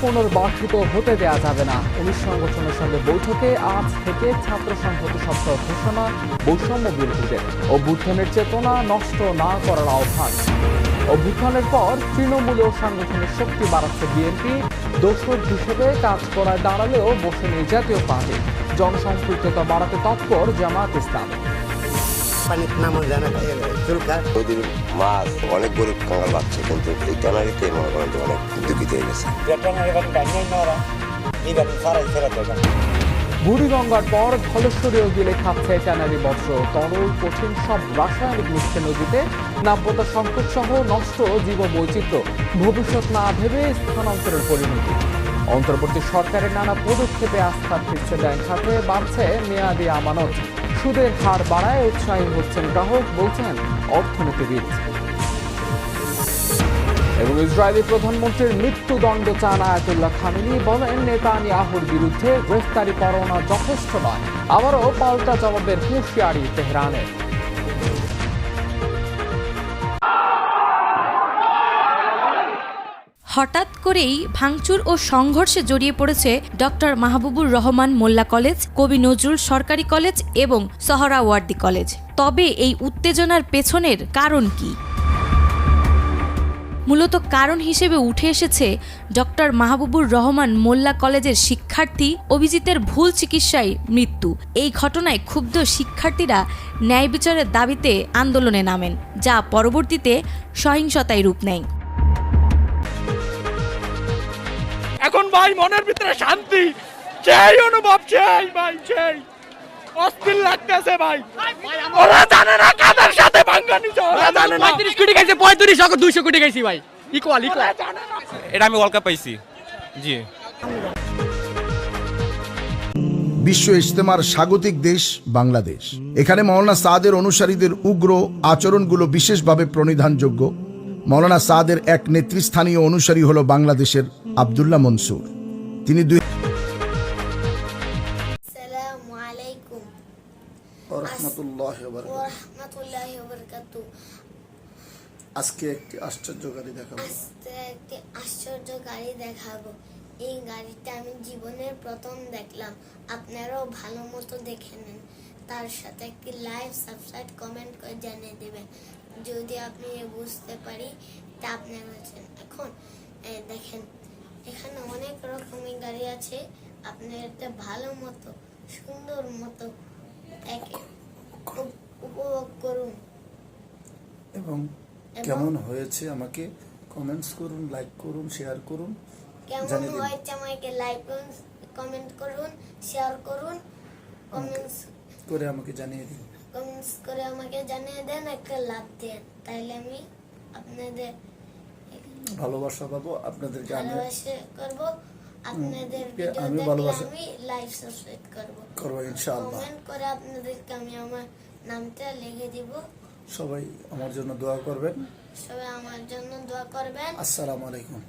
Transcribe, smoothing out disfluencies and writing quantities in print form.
পুনর্বাসিত হতে দেওয়া যাবে না। 19 সংগঠনের সঙ্গে বৈঠকে আজ থেকে ছাত্র সংহতি সপ্তাহ ঘোষণা, বৈষম্য বিরোধীদের অভ্যুত্থানের চেতনা নষ্ট না করার আহ্বান। অভ্যুত্থানের পর তৃণমূল ও সাংগঠনিক শক্তি বাড়াচ্ছে বিএনপি, দোসর হিসেবে কাজ করায় দাঁড়ালেও বসেনি জাতীয় পার্টি। জনসম্পৃক্ততা বাড়াতে তৎপর জামায়াত ইসলাম। মাছ অনেক গরিব কাঙ্গাল পাচ্ছে, কিন্তু এই ট্যানারিতে মনে করেন যে অনেক দুঃখিত হয়ে গেছে। বুড়িগঙ্গার পর ধলেশ্বরীয় গিলে খাচ্ছে ট্যানারি বজ্র, তরল কঠিন সব রাসায়নিক মিশছে নদীতে। নাব্যতা সংকট সহ নষ্ট জীববৈচিত্র্য, ভবিষ্যৎ না ভেবে স্থানান্তরের পরিণতি। অন্তর্বর্তী সরকারের নানা পদক্ষেপে আস্থা ফিরছে ব্যাংক খাতে, বাড়ছে মেয়াদি আমানত। সুদের হার বাড়ায় উৎসাহী হচ্ছেন গ্রাহক, বলছেন অর্থনীতিবিদ। এবং ইসরায়েলি প্রধানমন্ত্রীর মৃত্যুদণ্ড চান আয়াতুল্লাহ খামেনি, বলেন নেতানিয়াহুর বিরুদ্ধে গ্রেফতারি পরোয়ানা যথেষ্ট নয়। আবারও পাল্টা জবাবের হুঁশিয়ারি তেহরানের। হঠাৎ করেই ভাঙচুর ও সংঘর্ষে জড়িয়ে পড়েছে ডক্টর মাহবুবুর রহমান মোল্লা কলেজ, কবি নজরুল সরকারি কলেজ এবং সোহরাওয়ার্দী কলেজ। তবে এই উত্তেজনার পেছনের কারণ কি? মূলত কারণ হিসেবে উঠে এসেছে ডক্টর মাহবুবুর রহমান মোল্লা কলেজের শিক্ষার্থী অভিজিতের ভুল চিকিৎসায় মৃত্যু। এই ঘটনায় ক্ষুব্ধ শিক্ষার্থীরা ন্যায় বিচারের দাবিতে আন্দোলনে নামেন, যা পরবর্তীতে সহিংসতায় রূপ নেয়। এখন ভাই মনের ভিতরে শান্তি চাই, অনুভব চাই ভাই, চাই। অস্থির লাগতেছে ভাই, ওরা জানে না কাদের সাথে ভাঙ্গানি চলে, ওরা জানে না। 35 কোটি গাইছে, 35 200 কোটি গাইছি ভাই, ইকুয়াল। এটা আমি ওয়ার্ল্ড কাপ পাইছি। জি, বিশ্ব ইজতেমার স্বাগতিক দেশ বাংলাদেশ। এখানে মাওলানা সাদের অনুসারীদের উগ্র আচরণগুলো বিশেষভাবে প্রণিধানযোগ্য। মাওলানা সাদের এক নেতৃস্থানীয় অনুসারী হল বাংলাদেশের আব্দুল্লাহ মনসুর। তিনি আজকে একটি আশ্চর্য গাড়ি দেখাবো। এই গাড়িটা আমি জীবনের প্রথম দেখলাম, আপনারাও ভালো মতো দেখে নেন। তার সাথে একটি লাইক, সাবস্ক্রাইব, কমেন্ট করে জানিয়ে দেবেন যদি আপনি বুঝতে পারি তা আপনি বলছেন। এখন দেখেন, এখানে অনেক রকমের গাড়ি আছে, আপনি একটা ভালো মতো সুন্দর মতো উপভোগ করুন। এবং কেমন হয়েছে আমাকে কমেন্টস করুন, লাইক করুন, শেয়ার করুন। কেমন হয়েছে আমাকে লাইক করুন, কমেন্ট করুন, শেয়ার করুন, কমেন্টস করে আমাকে জানিয়ে দিন। কমেন্টস করে আমাকে জানিয়ে দেন, একটা লাভ দেন, তাইলে আমি আপনাদের ভালোবাসা পাবো, আপনাদেরকে ভালোবাসা করব, আপনাদের ভিডিও আমি দেখলে ভালোবাসা আমি লাইক সাবস্ক্রাইব করব ইনশাআল্লাহ। কমেন্ট করে আপনাদেরকে আমি আমার নামটা লিখে দিব। সবাই আমার জন্য দোয়া করবেন। সবাই আমার জন্য দোয়া করবেন। আসসালামু আলাইকুম।